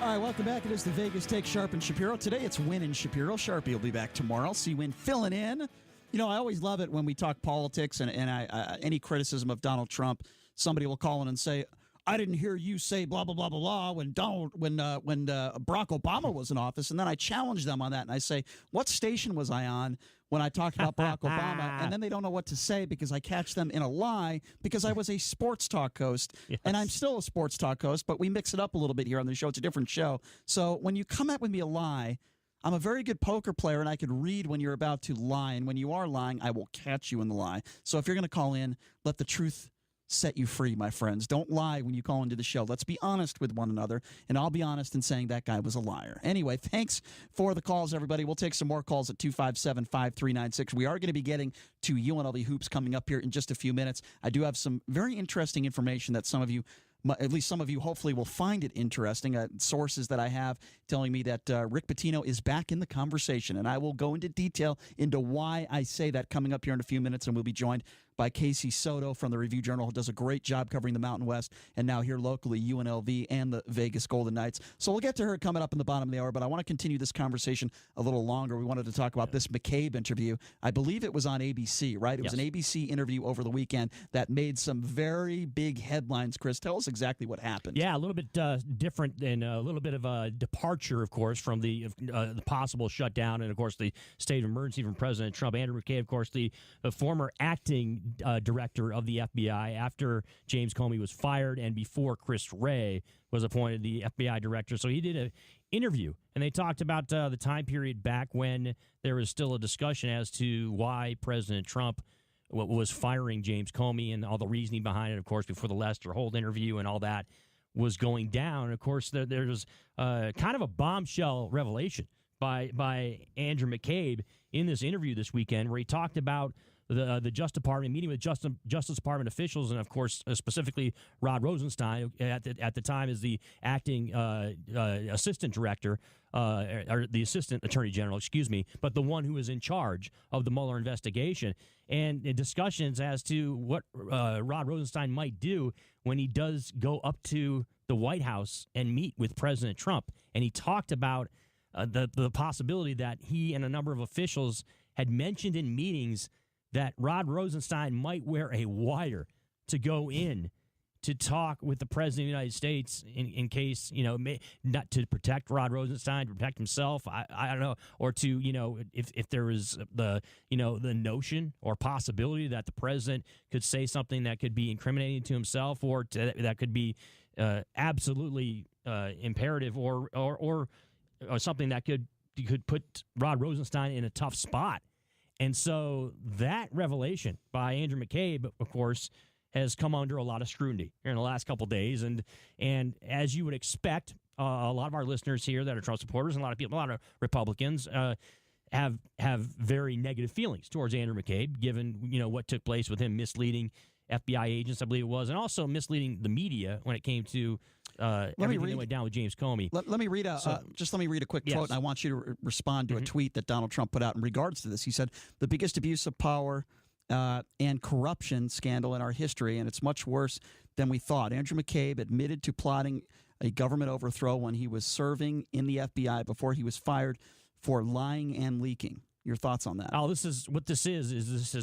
All right, welcome back. It is the Vegas Take, Sharp and Shapiro. Today it's Wynn and Shapiro. Sharpie will be back tomorrow. See Wynn filling in. You know, I always love it when we talk politics and any criticism of Donald Trump. Somebody will call in and say, I didn't hear you say blah, blah, blah, blah, blah when Barack Obama was in office. And then I challenge them on that. And I say, what station was I on when I talked about Barack Obama? And then they don't know what to say because I catch them in a lie because I was a sports talk host. Yes. And I'm still a sports talk host, but we mix it up a little bit here on the show. It's a different show. So when you come at with me a lie, I'm a very good poker player, and I can read when you're about to lie. And when you are lying, I will catch you in the lie. So if you're going to call in, let the truth set you free, my friends. Don't lie when you call into the show. Let's be honest with one another, and I'll be honest in saying that guy was a liar. Anyway, thanks for the calls, everybody. We'll take some more calls at 257-5396. We are going to be getting to UNLV hoops coming up here in just a few minutes. I do have some very interesting information that some of you, at least some of you, hopefully will find it interesting. Sources that I have telling me that Rick Pitino is back in the conversation, and I will go into detail into why I say that coming up here in a few minutes, and we'll be joined by Casey Soto from the Review Journal, who does a great job covering the Mountain West, and now here locally, UNLV and the Vegas Golden Knights. So we'll get to her coming up in the bottom of the hour, but I want to continue this conversation a little longer. We wanted to talk about this McCabe interview. I believe it was on ABC, right? It was an ABC interview over the weekend that made some very big headlines. Chris, tell us exactly what happened. Yeah, a little bit different and a little bit of a departure, of course, from the possible shutdown and, of course, the state of emergency from President Trump. Andrew McCabe, of course, the former acting director of the FBI after James Comey was fired and before Chris Wray was appointed the FBI director. So he did an interview, and they talked about the time period back when there was still a discussion as to why President Trump was firing James Comey and all the reasoning behind it, of course, before the Lester Holt interview and all that was going down. And, of course, there was kind of a bombshell revelation by Andrew McCabe in this interview this weekend where he talked about the Justice Department meeting with Justice Department officials, and of course specifically Rod Rosenstein at the time as the acting assistant director or the assistant attorney general, but the one who was in charge of the Mueller investigation, and discussions as to what Rod Rosenstein might do when he does go up to the White House and meet with President Trump. And he talked about the possibility that he and a number of officials had mentioned in meetings that Rod Rosenstein might wear a wire to go in to talk with the President of the United States in case, not to protect Rod Rosenstein, to protect himself, I don't know, or to, if there was the notion or possibility that the President could say something that could be incriminating to himself or that could be absolutely imperative or something that could put Rod Rosenstein in a tough spot. And so that revelation by Andrew McCabe, of course, has come under a lot of scrutiny here in the last couple of days. And as you would expect, a lot of our listeners here that are Trump supporters and a lot of Republicans have very negative feelings towards Andrew McCabe, given what took place with him misleading FBI agents, I believe it was, and also misleading the media when it came to everything that went down with James Comey. Let me read a quick quote, and I want you to respond to a tweet that Donald Trump put out in regards to this. He said, "The biggest abuse of power and corruption scandal in our history, and it's much worse than we thought. Andrew McCabe admitted to plotting a government overthrow when he was serving in the FBI before he was fired for lying and leaking." Your thoughts on that? Oh, this is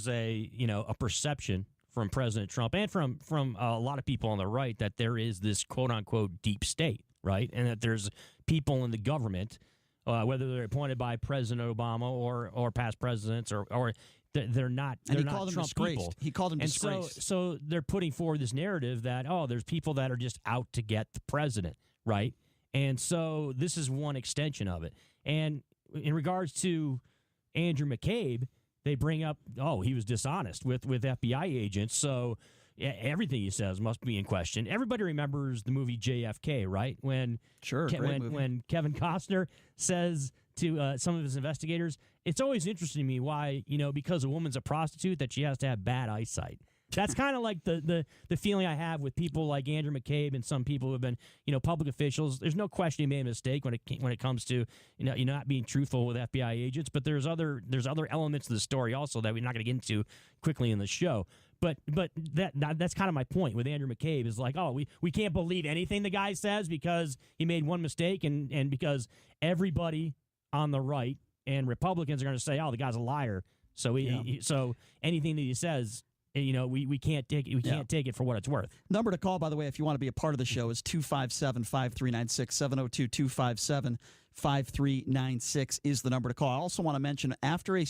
a perception from President Trump and from a lot of people on the right that there is this quote-unquote deep state, right? And that there's people in the government, whether they're appointed by President Obama or past presidents or they're not Trump people. He called him disgraced. So they're putting forward this narrative that, there's people that are just out to get the president, right? And so this is one extension of it. And in regards to Andrew McCabe, they bring up, he was dishonest with FBI agents, so everything he says must be in question. Everybody remembers the movie JFK, right? When Kevin Costner says to some of his investigators, it's always interesting to me why, because a woman's a prostitute, that she has to have bad eyesight. That's kind of like the feeling I have with people like Andrew McCabe and some people who have been, public officials. There's no question he made a mistake when it comes to, not being truthful with FBI agents. But there's other elements of the story also that we're not going to get into quickly in the show. But that's kind of my point with Andrew McCabe is like, oh, we can't believe anything the guy says because he made one mistake and because everybody on the right and Republicans are going to say, oh, the guy's a liar. So so anything that he says, we can't take it. We can't take it for what it's worth. Number to call, by the way, if you want to be a part of the show, is 257-5396. 702-257-5396 is the number to call. I also want to mention after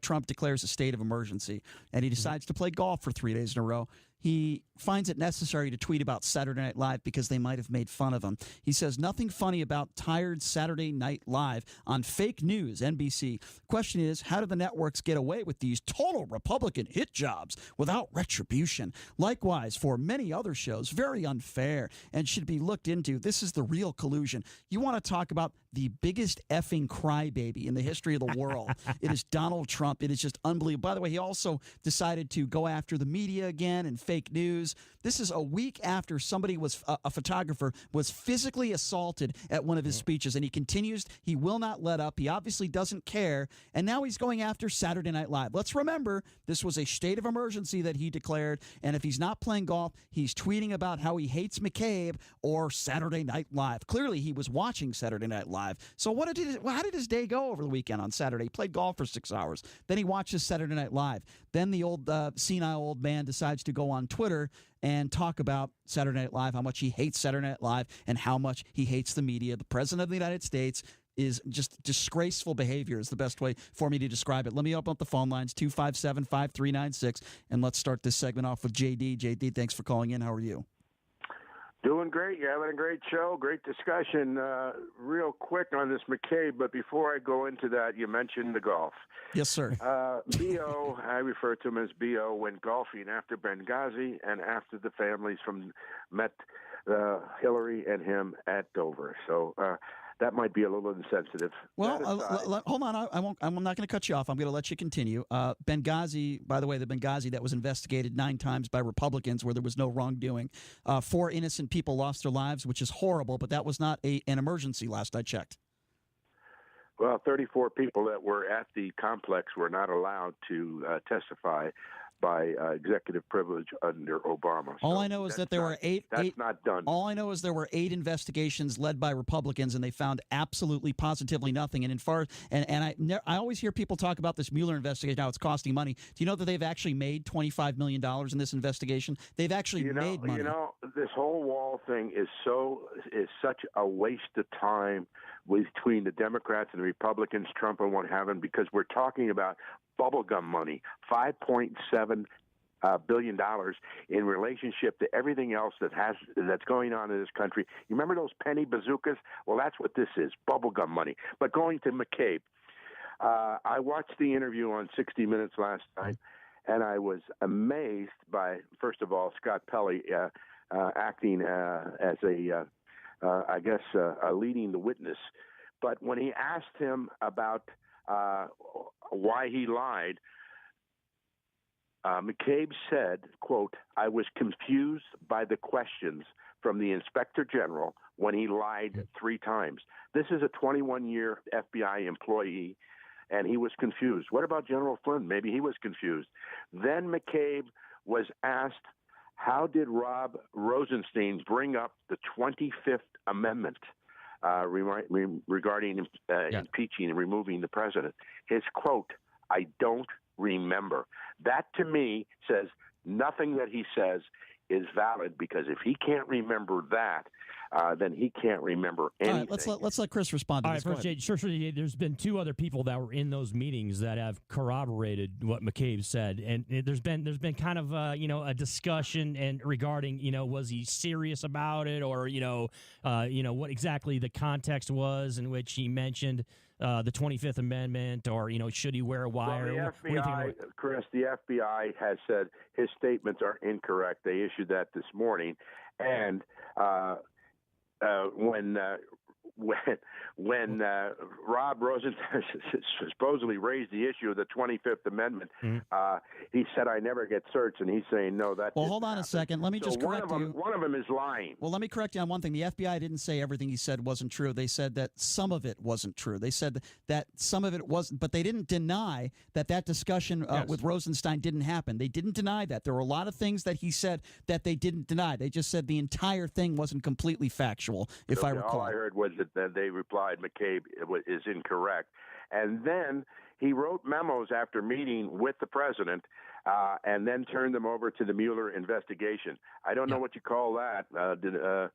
Trump declares a state of emergency and he decides to play golf for 3 days in a row, he finds it necessary to tweet about Saturday Night Live because they might have made fun of him. He says, nothing funny about tired Saturday Night Live on fake news, NBC. Question is, how do the networks get away with these total Republican hit jobs without retribution? Likewise, for many other shows, very unfair and should be looked into. This is the real collusion. You want to talk about the biggest effing crybaby in the history of the world. It is Donald Trump. It is just unbelievable. By the way, he also decided to go after the media again and fake news. This is a week after somebody a photographer was physically assaulted at one of his speeches, and he continues. He will not let up. He obviously doesn't care, and now he's going after Saturday Night Live. Let's remember, this was a state of emergency that he declared, and if he's not playing golf, he's tweeting about how he hates McCabe or Saturday Night Live. Clearly, he was watching Saturday Night Live. So how did his day go over the weekend on Saturday? He played golf for 6 hours. Then he watches Saturday Night Live. Then the old senile old man decides to go on Twitter and talk about Saturday Night Live, how much he hates Saturday Night Live, and how much he hates the media. The President of the United States is just disgraceful behavior is the best way for me to describe it. Let me open up the phone lines, 257-5396, and let's start this segment off with JD. JD, thanks for calling in. How are you? Doing great. You're having a great show, great discussion. Real quick on this McCabe, but before I go into that, you mentioned the golf. Yes, sir. B.O., I refer to him as B.O., went golfing after Benghazi and after the families met Hillary and him at Dover. So that might be a little insensitive. Well, hold on. I'm not going to cut you off. I'm going to let you continue. Benghazi, by the way, the Benghazi that was investigated 9 times by Republicans where there was no wrongdoing. 4 innocent people lost their lives, which is horrible, but that was not an emergency last I checked. Well, 34 people that were at the complex were not allowed to testify by executive privilege under Obama. All I know is that there were 8. That's not done. All I know is there were 8 investigations led by Republicans, and they found absolutely, positively nothing. And I always hear people talk about this Mueller investigation. Now it's costing money. Do you know that they've actually made $25 million in this investigation? They've actually made money. This whole wall thing is such a waste of time between the Democrats and the Republicans, Trump and what have you, because we're talking about bubblegum money, $5.7 billion in relationship to everything else that's going on in this country. You remember those penny bazookas? Well, that's what this is, bubblegum money. But going to McCabe, I watched the interview on 60 Minutes last night, and I was amazed by, first of all, Scott Pelley acting as leading the witness. But when he asked him about why he lied, McCabe said, quote, "I was confused by the questions from the Inspector General when he lied 3 times. This is a 21-year FBI employee, and he was confused. What about General Flynn? Maybe he was confused." Then McCabe was asked, how did Rob Rosenstein bring up the 25th Amendment regarding impeaching and removing the president? His quote, "I don't remember." That to me says nothing that he says is valid, because if he can't remember that, then he can't remember anything. All right, let's let Chris respond to this. All right, first, sure. There's been 2 other people that were in those meetings that have corroborated what McCabe said, and there's been kind of a discussion and regarding was he serious about it, or what exactly the context was in which he mentioned the 25th Amendment, or should he wear a wire? Well, the FBI, Chris, the FBI has said his statements are incorrect. They issued that this morning, and when when Rob Rosenthal supposedly raised the issue of the 25th Amendment, he said, "I never get searched," and he's saying, "No, that." Well, hold on a second. Let me just correct you. One of them is lying. Well, let me correct you on one thing. The FBI didn't say everything he said wasn't true. They said that some of it wasn't true. They said that some of it wasn't, but they didn't deny that discussion with Rosenstein didn't happen. They didn't deny that. There were a lot of things that he said that they didn't deny. They just said the entire thing wasn't completely factual, if I recall. All I heard was that they replied McCabe is incorrect. And then he wrote memos after meeting with the president and then turned them over to the Mueller investigation. I don't know what you call that.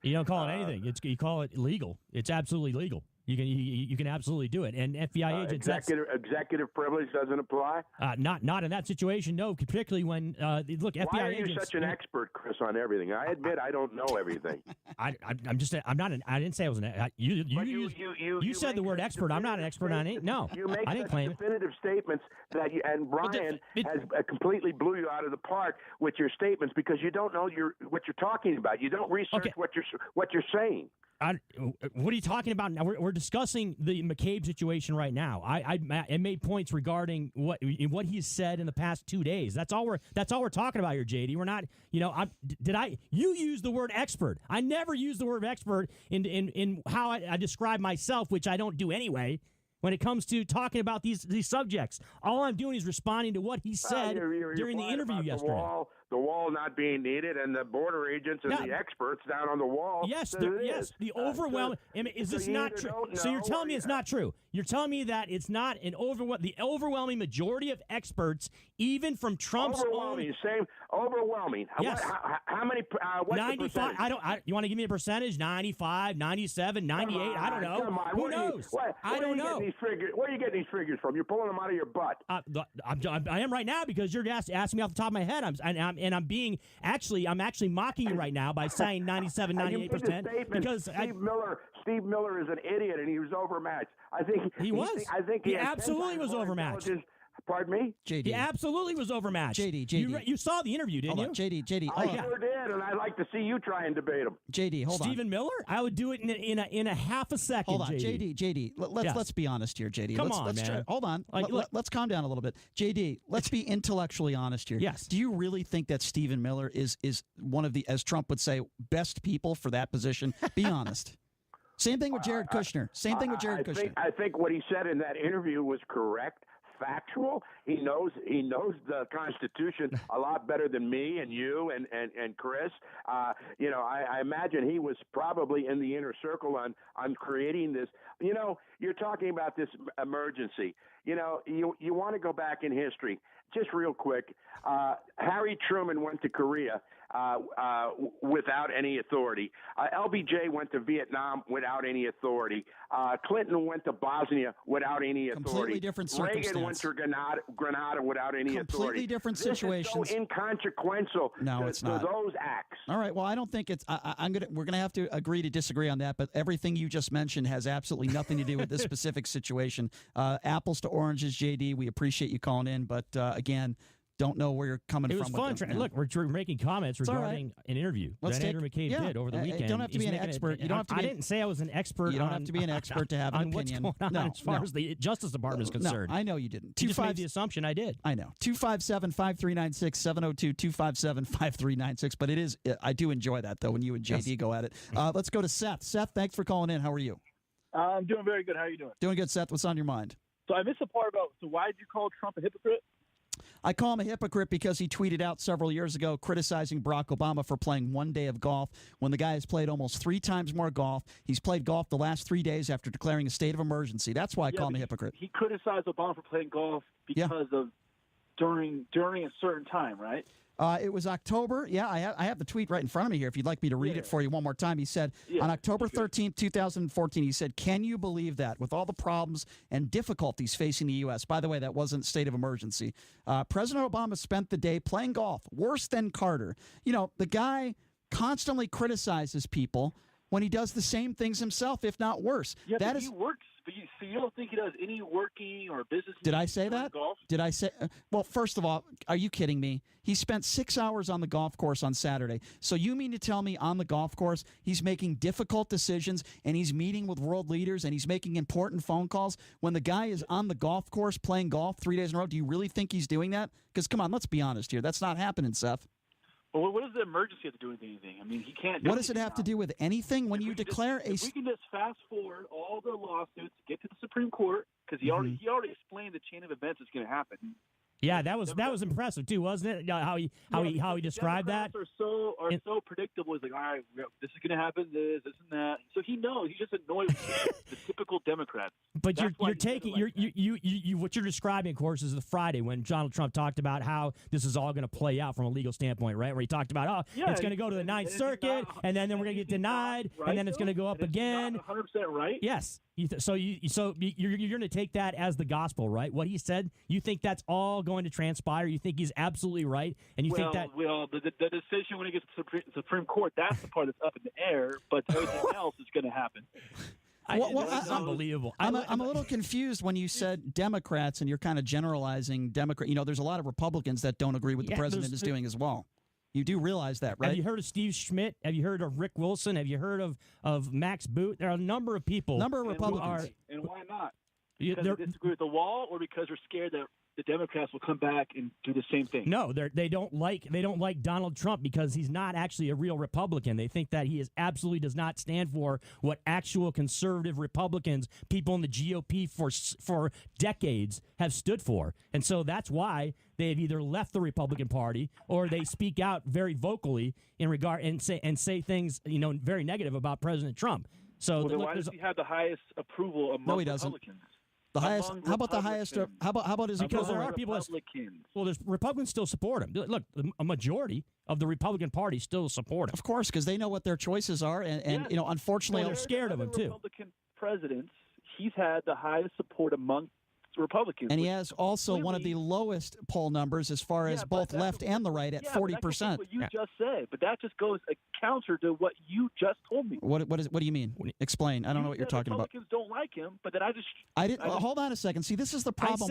You don't call it anything. You call it legal. It's absolutely legal. You can absolutely do it. And FBI agents, executive privilege doesn't apply. Not in that situation. No, particularly when look, FBI agents. Why are you such an expert, Chris, on everything? I admit I don't know everything. I'm just. I'm not. I didn't say I was an. You said the word expert. I'm not an expert on it. No, I didn't claim definitive statements that and Brian has completely blew you out of the park with your statements because you don't know what you're talking about. You don't research what you're saying. What are you talking about now? We're discussing the McCabe situation right now. I made points regarding what he's said in the past 2 days. That's all we're talking about here, JD. We're not. You used the word expert. I never used the word expert in how I describe myself, which I don't do anyway. When it comes to talking about these subjects, all I'm doing is responding to what he said during the interview yesterday. The wall not being needed, and the border agents and the experts down on the wall. Yes, the overwhelming. Is this not true? So you're telling me it's not true? You're telling me that it's not the overwhelming majority of experts, even from Trump's overwhelming. Yes. How many? What's 95. You want to give me a percentage? 95, 97, 98. I don't know. Come on. Who knows? I don't know. Where are you getting these figures from? You're pulling them out of your butt. I am right now because you're asking me off the top of my head. I'm actually mocking you right now by saying 97, 98%. Because Steve Miller is an idiot and he was overmatched. I think he absolutely was overmatched. Pardon me? JD. He absolutely was overmatched. JD. You saw the interview, didn't you? JD. I sure did, and I'd like to see you try and debate him. JD, hold on. Stephen Miller? I would do it in a half a second. Hold on, JD. Let's be honest here, JD. Come on, man. Hold on. Let's calm down a little bit. JD, let's be intellectually honest here. Yes. Do you really think that Stephen Miller is one of the, as Trump would say, best people for that position? Be honest. Same thing with Jared Kushner. I think what he said in that interview was correct. Factual. He knows the Constitution a lot better than me and you and Chris. I imagine he was probably in the inner circle on creating this. You're talking about this emergency. You want to go back in history. Just real quick, Harry Truman went to Korea without any authority. LBJ went to Vietnam without any authority. Clinton went to Bosnia without any authority. Completely different circumstance. Reagan went to Grenada without any authority. Completely different situations. This is so inconsequential to those acts. All right. Well, I don't think it's. We're gonna have to agree to disagree on that. But everything you just mentioned has absolutely nothing to do with this specific situation. Apples to oranges, JD. We appreciate you calling in, but again, don't know where you're coming from. It was fun. Look, we're making comments regarding an interview that Andrew McCabe did over the weekend. You don't have to be an expert. I didn't say I was an expert. You don't have to be an expert to have an opinion. What's going on as far as the Justice Department is concerned. No, I know you didn't. You just made the assumption I did. I know. 257-5396, 702-257-5396. But it is. I do enjoy that though when you and JD go at it. Let's go to Seth. Seth, thanks for calling in. How are you? I'm doing very good. How are you doing? Doing good, Seth. What's on your mind? So I missed the part about. So why did you call Trump a hypocrite? I call him a hypocrite because he tweeted out several years ago criticizing Barack Obama for playing one day of golf when the guy has played almost 3 times more golf. He's played golf the last 3 days after declaring a state of emergency. That's why I call him a hypocrite. He criticized Obama for playing golf because of during a certain time, right? It was October. Yeah, I have the tweet right in front of me here. If you'd like me to read it for you one more time. He said, on October 13th, 2014, he said, "Can you believe that? With all the problems and difficulties facing the U.S." By the way, that wasn't state of emergency. President Obama spent the day playing golf, worse than Carter. The guy constantly criticizes people when he does the same things himself, if not worse. Yeah, he works. But you you don't think he does any working or business? Did I say that? Golf? Did I say? Well, first of all, are you kidding me? He spent 6 hours on the golf course on Saturday. So you mean to tell me on the golf course he's making difficult decisions and he's meeting with world leaders and he's making important phone calls when the guy is on the golf course playing golf 3 days in a row? Do you really think he's doing that? Because come on, let's be honest here. That's not happening, Seth. Well, what does the emergency have to do with anything? I mean, he can't. What does it have to do with anything when you declare a? If we can just fast forward all the lawsuits, get to the Supreme Court, because he already explained the chain of events that's going to happen. Yeah, that was impressive too, wasn't it? How he described that. Are so predictable. He's like, all right, this is going to happen. This and that. So he knows. He's just annoyed with the typical Democrats. But you're taking what you're describing, of course, is the Friday when Donald Trump talked about how this is all going to play out from a legal standpoint, right? Where he talked about it's going to go to the Ninth Circuit, and then we're going to get denied, and then it's going to go up again. 100% right. Yes. So you're going to take that as the gospel, right? What he said, you think that's all going to transpire? You think he's absolutely right, and you think that? Well, the decision when it gets to the Supreme Court, that's the part that's up in the air, but everything else is going to happen. It's unbelievable. I'm a little confused when you said Democrats, and you're kind of generalizing Democrat. You know, there's a lot of Republicans that don't agree with the president is doing as well. You do realize that, right? Have you heard of Steve Schmidt? Have you heard of Rick Wilson? Have you heard of Max Boot? There are a number of people. Number of Republicans. And why not? Because they disagree with the wall, or because they're scared that the Democrats will come back and do the same thing? No, they don't like Donald Trump because he's not actually a real Republican. They think that he absolutely does not stand for what actual conservative Republicans, people in the GOP for decades have stood for. And so that's why they've either left the Republican Party or they speak out very vocally in regard and say things, very negative about President Trump. So why does he have the highest approval among Republicans? The highest. How about the highest? How about his? Because there are people. There's Republicans still support him. Look, a majority of the Republican Party still support him. Of course, because they know what their choices are, and unfortunately, they're scared of him too. Republican presidents, he's had the highest support among Republicans, and he has also one of the lowest poll numbers as far as both left and the right at 40%. What you just said, but that just goes counter to what you just told me. What do you mean? Explain. I don't know what you're talking about. Republicans don't like him, but then I didn't. Hold on a second. See, this is the problem.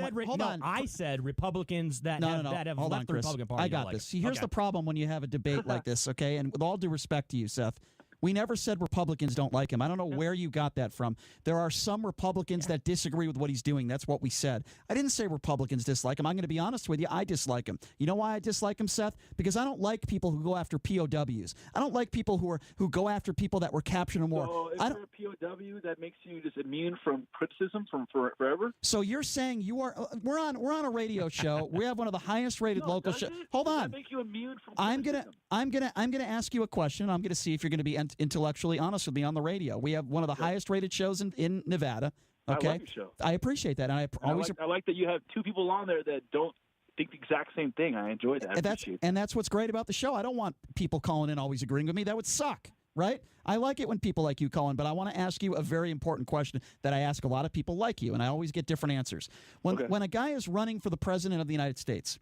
I said Republicans that have left the Republican Party. I got this. See, here's the problem when you have a debate like this. Okay, and with all due respect to you, Seth. We never said Republicans don't like him. I don't know where you got that from. There are some Republicans that disagree with what he's doing. That's what we said. I didn't say Republicans dislike him. I'm going to be honest with you. I dislike him. You know why I dislike him, Seth? Because I don't like people who go after POWs. I don't like people who go after people that were captured in war. So is there a POW that makes you just immune from criticism from forever? So you're saying you are? We're on a radio show. We have one of the highest rated local shows. Hold on. Does that make you immune from criticism? I'm gonna ask you a question. I'm gonna see if you're gonna be intellectually honest with me on the radio. We have one of the highest rated shows in Nevada. Okay, I love your show. I appreciate that, and I like that you have two people on there that don't think the exact same thing. I enjoy that. And that's what's great about the show. I don't want people calling in always agreeing with me. That would suck, right? I like it when people like you call in, but I want to ask you a very important question that I ask a lot of people like you, and I always get different answers. When a guy is running for the president of the United States,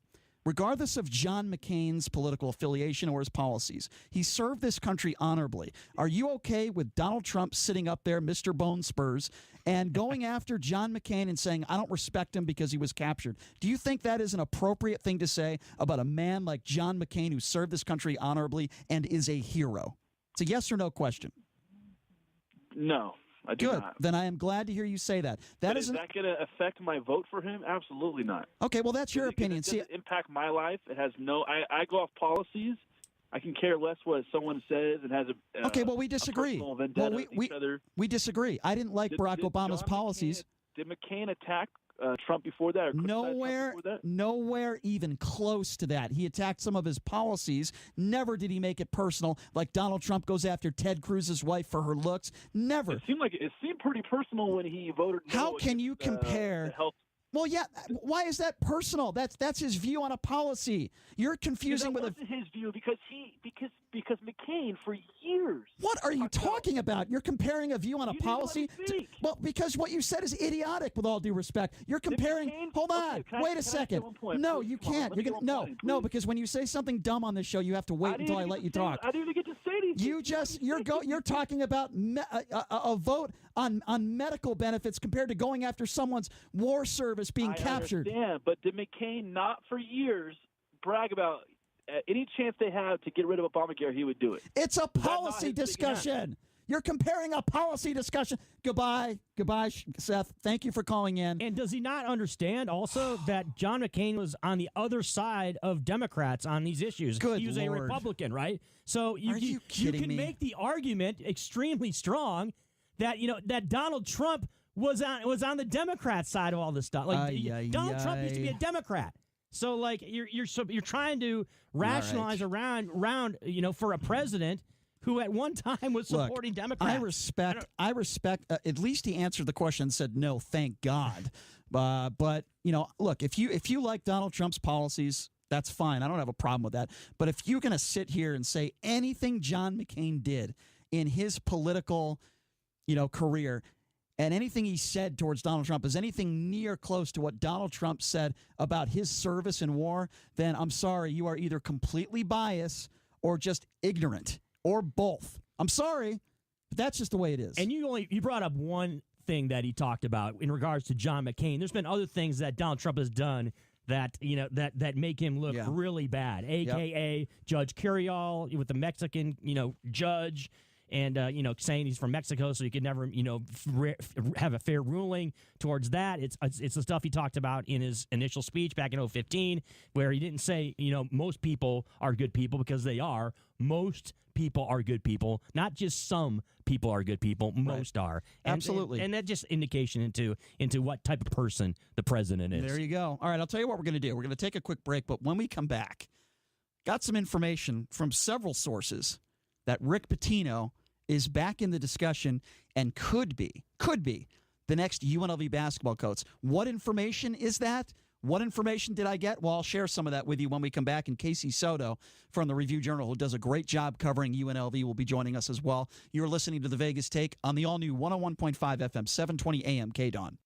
regardless of John McCain's political affiliation or his policies, he served this country honorably. Are you okay with Donald Trump sitting up there, Mr. Bone Spurs, and going after John McCain and saying, I don't respect him because he was captured? Do you think that is an appropriate thing to say about a man like John McCain who served this country honorably and is a hero? It's a yes or no question. No. I do Good. not. Then I am glad to hear you say that. Is that going to affect my vote for him? Absolutely not. Okay, well, that's your opinion. It doesn't impact my life. It has no. I go off policies. I can care less what someone says and has a. Okay, well, we disagree. We disagree. I didn't like Barack Obama's policies. Did McCain attack Trump before that? Or nowhere even close to that. He attacked some of his policies. Never did he make it personal, like Donald Trump goes after Ted Cruz's wife for her looks. Never. It seemed pretty personal when he voted. How can you compare? Well, yeah. Why is that personal? That's his view on a policy. You're confusing with his view because McCain for years. What are you talking about? You're comparing a view on a policy. Well, because what you said is idiotic. With all due respect, you're comparing. Hold on. Wait a second. No, you can't. You're gonna no, because when you say something dumb on this show, you have to wait until I let you talk. I didn't even get to say You're talking about a vote on medical benefits compared to going after someone's war service being captured. I understand, but did McCain not for years brag about any chance they have to get rid of Obamacare, he would do it? It's a policy discussion. You're comparing a policy discussion. Goodbye, Seth. Thank you for calling in. And does he not understand also that John McCain was on the other side of Democrats on these issues? Good He was a Republican, right? So you can make the argument extremely strong that that Donald Trump was on the Democrat side of all this stuff. Like Donald Trump used to be a Democrat. So like you're trying to rationalize around for a president who at one time was supporting Democrats. I respect. At least he answered the question and said no, thank God. But look, if you like Donald Trump's policies, that's fine. I don't have a problem with that. But if you're going to sit here and say anything John McCain did in his political, career, and anything he said towards Donald Trump is anything near close to what Donald Trump said about his service in war, then I'm sorry, you are either completely biased or just ignorant. Or both. I'm sorry, but that's just the way it is. And you brought up one thing that he talked about in regards to John McCain. There's been other things that Donald Trump has done that that make him look really bad. AKA Judge Curiel with the Mexican judge, and saying he's from Mexico, so he could never have a fair ruling towards that. It's the stuff he talked about in his initial speech back in 2015, where he didn't say most people are good people, because they are. Most people are good people, not just some people are good people. Most are. Absolutely. And that's just indication into what type of person the president is. There you go. All right, I'll tell you what we're going to do. We're going to take a quick break, but when we come back, got some information from several sources that Rick Pitino is back in the discussion and could be the next UNLV basketball coach. What information is that? What information did I get? Well, I'll share some of that with you when we come back. And Casey Soto from the Review Journal, who does a great job covering UNLV, will be joining us as well. You're listening to The Vegas Take on the all-new 101.5 FM, 720 AM KDWN.